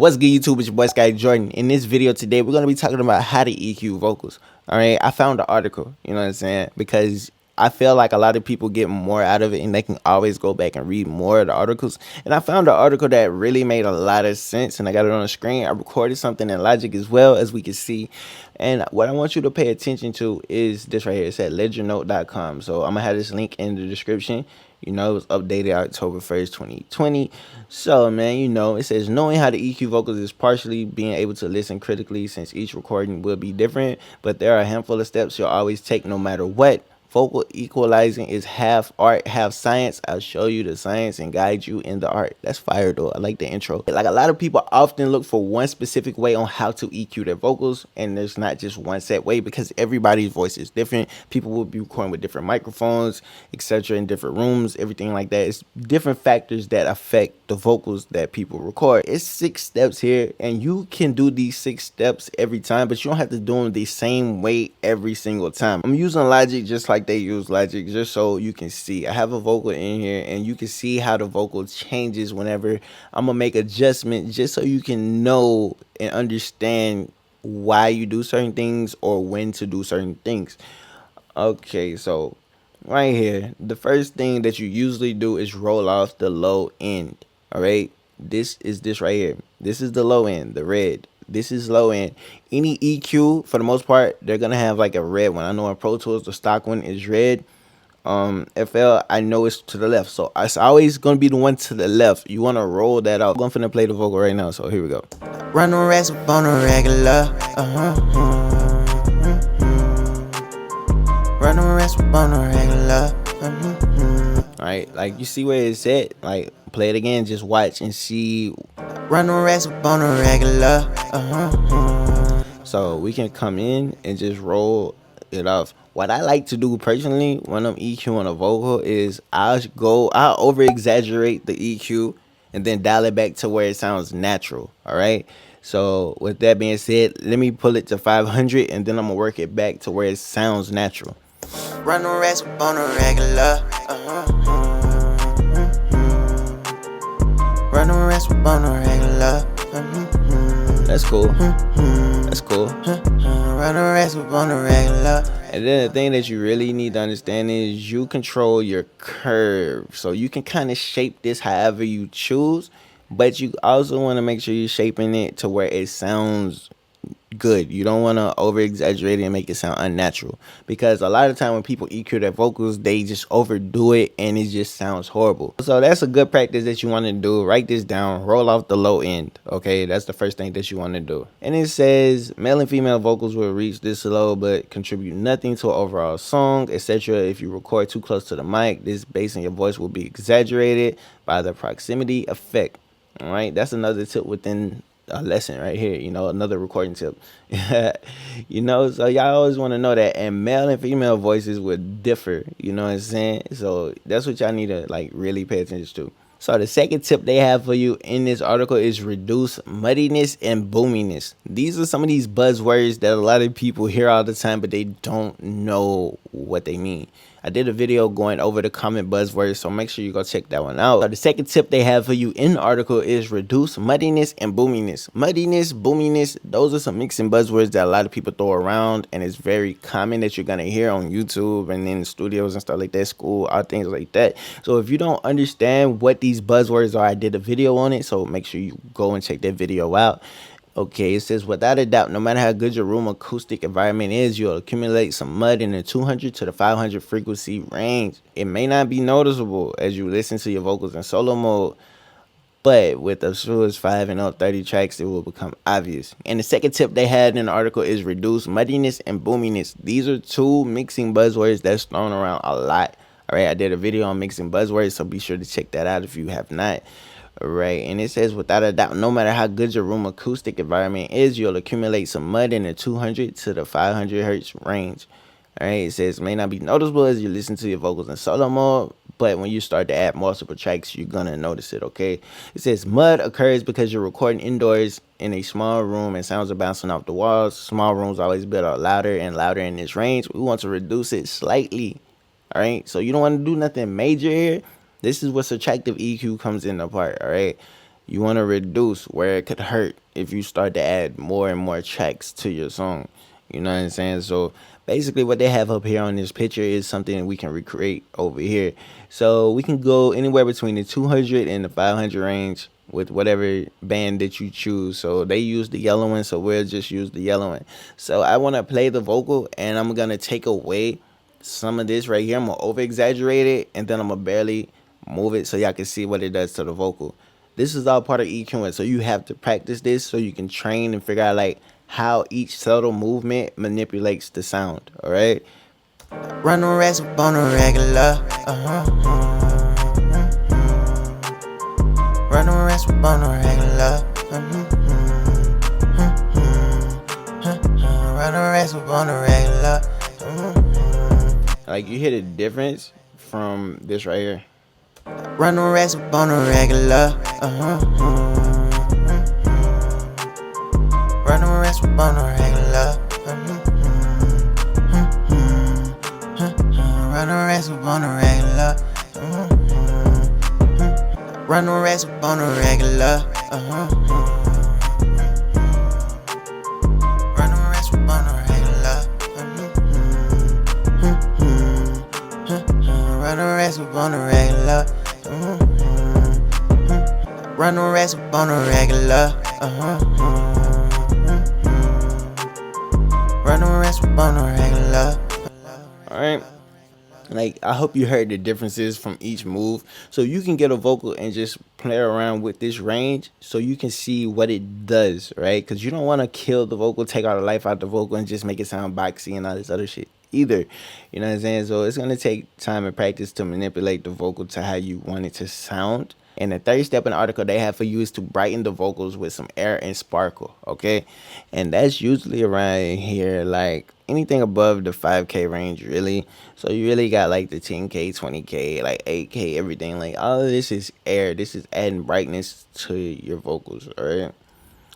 What's good, YouTube? It's your boy Jordxn. In this video today, we're going to be talking about how to EQ vocals. All right, I found an article, you know what I'm saying? Because I feel like a lot of people get more out of it and they can always go back and read more of the articles. And I found an article that really made a lot of sense, and I got it on the screen. I recorded something in Logic as well, as we can see. And what I want you to pay attention to is this right here. It's at ledgernote.com. So I'm going to have this link in the description. You know, it was updated October 1st, 2020. So, man, you know, it says knowing how to EQ vocals is partially being able to listen critically, since each recording will be different. But there are a handful of steps you'll always take no matter what. Vocal equalizing is half art, half science. I'll show you the science and guide you in the art. That's fire, though. I like the intro. Like, a lot of people often look for one specific way on how to EQ their vocals, and there's not just one set way because everybody's voice is different. People will be recording with different microphones, etc., in different rooms, everything like that. It's different factors that affect the vocals that people record. It's 6 steps here, and you can do these 6 steps every time, but you don't have to do them the same way every single time. I'm using Logic just like they use Logic, just so you can see. I have a vocal in here and you can see how the vocal changes whenever I'm gonna make adjustments, just so you can know and understand why you do certain things or when to do certain things. Okay, so right here, the first thing that you usually do is roll off the low end. All right, this right here. This is the low end, the red. This is low end. Any EQ, for the most part, they're gonna have like a red one. I know in Pro Tools the stock one is red. FL, I know it's to the left, so it's always gonna be the one to the left. You want to roll that out. I'm finna play the vocal right now, so here we go. Run the rest up on a regular. Run the rest up on a regular. All right, like you see where it's at. Like, play it again, just watch and see. Run the rest up on a regular. So we can come in and just roll it off. What I like to do personally when I'm EQing a vocal is I'll over exaggerate the EQ and then dial it back to where it sounds natural. All right, so with that being said, let me pull it to 500 and then I'm gonna work it back to where it sounds natural. Run the rest up on a regular. Run the rest up on a regular. That's cool. That's cool. Run the rest up on a regular. And then the thing that you really need to understand is you control your curve. So you can kind of shape this however you choose, but you also want to make sure you're shaping it to where it sounds good. You don't want to over exaggerate it and make it sound unnatural, because a lot of time when people EQ their vocals, they just overdo it and it just sounds horrible. So that's a good practice that you want to do. Write this down, roll off the low end. Okay, that's the first thing that you want to do. And it says male and female vocals will reach this low but contribute nothing to an overall song, etc. If you record too close to the mic, this bass in your voice will be exaggerated by the proximity effect. All right, that's another tip within a lesson right here, you know, another recording tip. You know, so y'all always want to know that, and male and female voices would differ, you know what I'm saying? So that's what y'all need to like really pay attention to. So the second tip they have for you in this article is reduce muddiness and boominess. These are some of these buzzwords that a lot of people hear all the time, but they don't know what they mean. I did a video going over the common buzzwords, so make sure you go check that one out. So the second tip they have for you in the article is reduce muddiness and boominess. Muddiness, boominess, those are some mixing buzzwords that a lot of people throw around, and it's very common that you're gonna hear on YouTube and in studios and stuff like that, school, all things like that. So if you don't understand what these buzzwords are, I did a video on it, so make sure you go and check that video out. Okay, it says, without a doubt, no matter how good your room acoustic environment is, you'll accumulate some mud in the 200 to the 500 frequency range. It may not be noticeable as you listen to your vocals in solo mode, but with as few as 5 and up 30 tracks, it will become obvious. And the second tip they had in the article is reduce muddiness and boominess. These are 2 mixing buzzwords that's thrown around a lot. All right, I did a video on mixing buzzwords, so be sure to check that out if you have not. Right, and it says, without a doubt, no matter how good your room acoustic environment is, you'll accumulate some mud in the 200 to the 500 hertz range. All right, it says may not be noticeable as you listen to your vocals in solo mode, but when you start to add multiple tracks, you're gonna notice it. Okay, it says mud occurs because you're recording indoors in a small room and sounds are bouncing off the walls. Small rooms always build out louder and louder in this range. We want to reduce it slightly. All right, so you don't want to do nothing major here. This is where subtractive EQ comes into part. All right, you want to reduce where it could hurt if you start to add more and more tracks to your song. You know what I'm saying? So basically what they have up here on this picture is something that we can recreate over here. So we can go anywhere between the 200 and the 500 range with whatever band that you choose. So they use the yellow one, so we'll just use the yellow one. So I want to play the vocal, and I'm going to take away some of this right here. I'm going to over exaggerate it, and then I'm going to barely move it so y'all can see what it does to the vocal. This is all part of EQing, so you have to practice this so you can train and figure out like how each subtle movement manipulates the sound. All right. Run the rest up on a regular. Run the rest up on a regular. Run the rest up on a regular. Like you hear the difference from this right here. Run the rest up on a regular. Run the rest up on a regular. Run the rest up on a regular. Run the rest up on a regular. Run the rest up on a regular. Run the rest up on a regular. Run the rest up on a regular. Run the rest up on a regular. Alright. Like, I hope you heard the differences from each move, so you can get a vocal and just play around with this range so you can see what it does, right? Because you don't want to kill the vocal, take all the life out the vocal, and just make it sound boxy and all this other shit either. You know what I'm saying? So it's going to take time and practice to manipulate the vocal to how you want it to sound. And the third step in the article they have for you is to brighten the vocals with some air and sparkle, okay? And that's usually around here, like anything above the 5K range, really. So you really got like the 10K, 20K, like 8K, everything. Like all of this is air. This is adding brightness to your vocals, all right?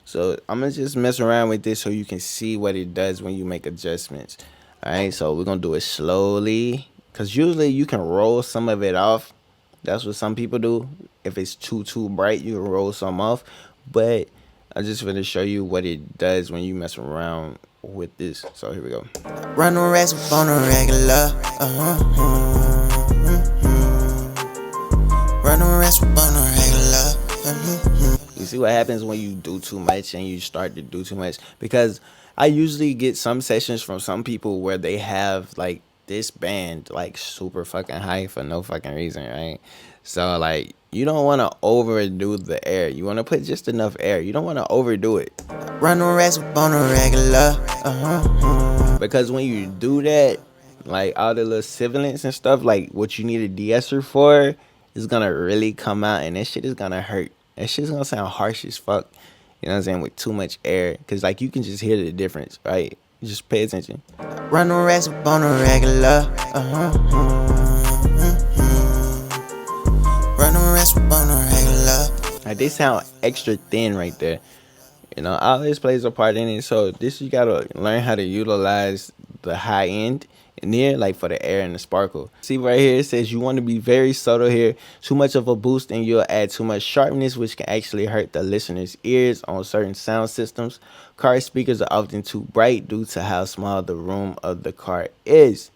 So I'm going to just mess around with this so you can see what it does when you make adjustments. All right, so we're going to do it slowly because usually you can roll some of it off. That's what some people do. If it's too bright, you can roll some off. But I'm just going to show you what it does when you mess around with this. So here we go. Run the rest up on a regular. Run the rest up on a regular. You see what happens when you do too much and you start to do too much? Because I usually get some sessions from some people where they have like this band like super fucking high for no fucking reason, right? So like you don't want to overdo the air. You want to put just enough air. You don't want to overdo it. Run the rest up on a regular. Because when you do that, like all the little sibilance and stuff, like what you need a de-esser for is gonna really come out, and that shit is gonna hurt. That shit's gonna sound harsh as fuck. You know what I'm saying? With too much air, because like you can just hear the difference, right? Just pay attention. Run the rest up on a regular. Run the rest up on a regular. Like they sound extra thin right there. You know, all this plays a part in it. So this you gotta learn how to utilize the high end in there, like for the air and the sparkle. See right here, it says you want to be very subtle here. Too much of a boost and you'll add too much sharpness, which can actually hurt the listener's ears on certain sound systems. Car speakers are often too bright due to how small the room of the car is.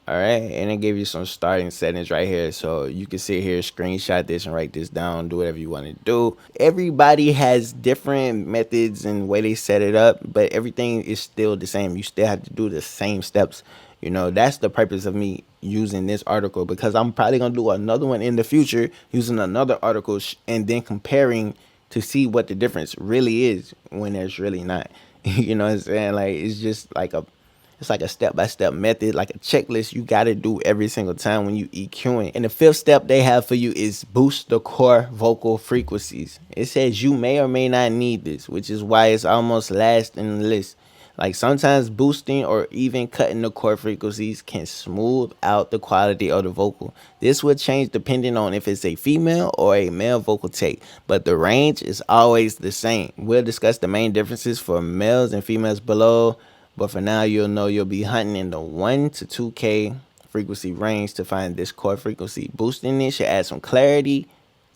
All right, and it gave you some starting settings right here, so you can sit here, screenshot this and write this down, do whatever you want to do. Everybody has different methods and way they set it up, but everything is still the same. You still have to do the same steps. You know, that's the purpose of me using this article, because I'm probably gonna do another one in the future using another article and then comparing to see what the difference really is when there's really not. You know what I'm saying? Like it's just like it's like a step-by-step method, like a checklist you got to do every single time when you EQing. And the fifth step they have for you is boost the core vocal frequencies. It says you may or may not need this, which is why it's almost last in the list. Like sometimes boosting or even cutting the core frequencies can smooth out the quality of the vocal. This will change depending on if it's a female or a male vocal take, but the range is always the same. We'll discuss the main differences for males and females below. But for now, you'll know you'll be hunting in the 1 to 2K frequency range to find this core frequency. Boosting it should add some clarity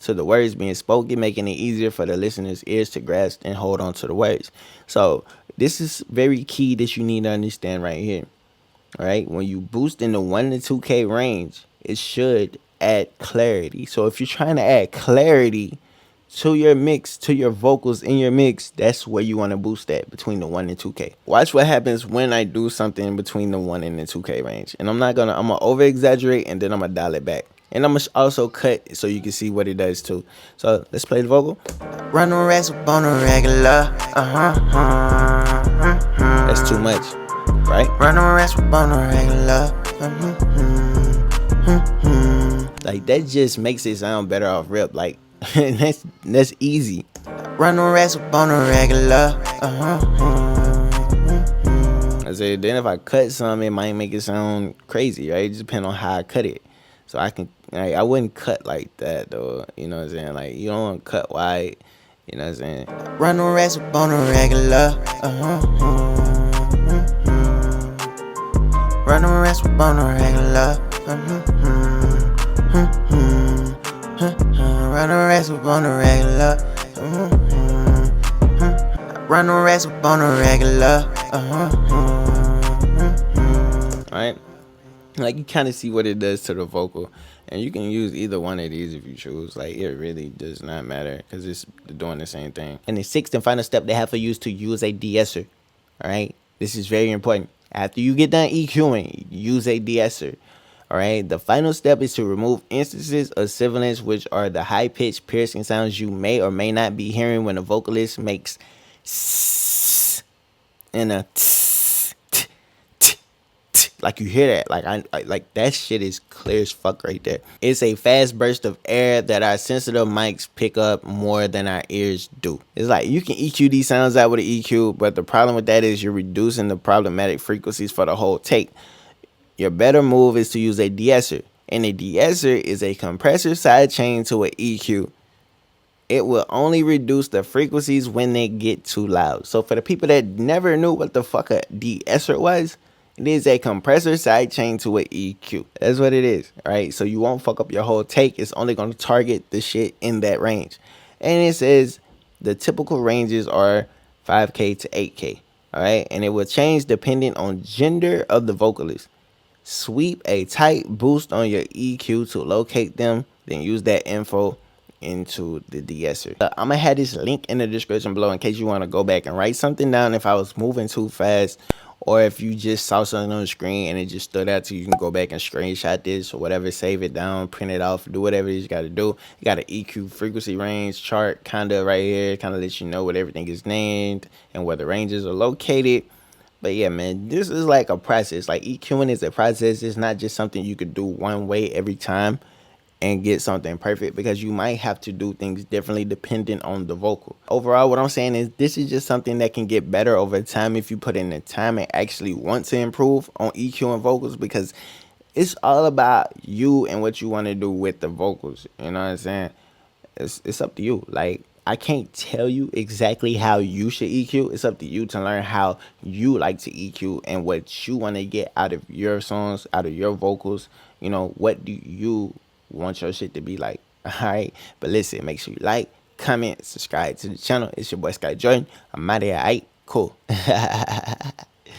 to the words being spoken, making it easier for the listener's ears to grasp and hold on to the words. So this is very key that you need to understand right here. All right, when you boost in the 1 to 2K range, it should add clarity. So if you're trying to add clarity to your mix, to your vocals in your mix, that's where you want to boost that, between the 1 and 2K. Watch what happens when I do something between the 1 and the 2K range. And I'm gonna over exaggerate, and then I'm gonna dial it back. And I'm gonna also cut so you can see what it does too. So let's play the vocal. Run the rest up on a regular. That's too much, right? Run the rest up on a regular. Like that just makes it sound better off rip. Like that's easy. Run the rest up on a regular. I said, then if I cut some, it might make it sound crazy, right? It just depends on how I cut it. So I wouldn't cut like that though. You know what I'm saying? Like you don't want to cut wide. You know what I'm saying? Run the rest up on a regular. Run the rest up on a regular. Run the rest up on a regular. Run the rest up on a regular. Alright, like you kind of see what it does to the vocal, and you can use either one of these if you choose. Like it really does not matter because it's doing the same thing. And the sixth and final step they have for you is to use a de-esser. Alright, this is very important. After you get done EQing, use a de-esser. Alright, the final step is to remove instances of sibilance, which are the high-pitched piercing sounds you may or may not be hearing when a vocalist makes s and a t, t, t, t. Like you hear that. Like that shit is clear as fuck right there. It's a fast burst of air that our sensitive mics pick up more than our ears do. It's like you can EQ these sounds out with an EQ, but the problem with that is you're reducing the problematic frequencies for the whole take. Your better move is to use a de-esser. And a de-esser is a compressor sidechain to an EQ. It will only reduce the frequencies when they get too loud. So for the people that never knew what the fuck a de-esser was, it is a compressor sidechain to an EQ. That's what it is. Alright, so you won't fuck up your whole take. It's only going to target the shit in that range. And it says the typical ranges are 5K to 8K. Alright, and it will change depending on gender of the vocalist. Sweep a tight boost on your EQ to locate them, then use that info into the de-esser. I'm gonna have this link in the description below in case you want to go back and write something down if I was moving too fast, or if you just saw something on the screen and it just stood out to you. You can go back and screenshot this or whatever, save it down, print it off, do whatever it is you got to do. You got an EQ frequency range chart kind of right here, kind of lets you know what everything is named and where the ranges are located. But yeah, man, this is like a process. Like EQing is a process. It's not just something you could do one way every time and get something perfect, because you might have to do things differently depending on the vocal. Overall, what I'm saying is this is just something that can get better over time if you put in the time and actually want to improve on EQing vocals, because it's all about you and what you want to do with the vocals. You know what I'm saying? It's up to you. Like, I can't tell you exactly how you should EQ. It's up to you to learn how you like to EQ and what you want to get out of your songs, out of your vocals. You know, what do you want your shit to be like? Alright, but listen, make sure you like, comment, subscribe to the channel. It's your boy Jordxn. I'm out of here. Alright, cool.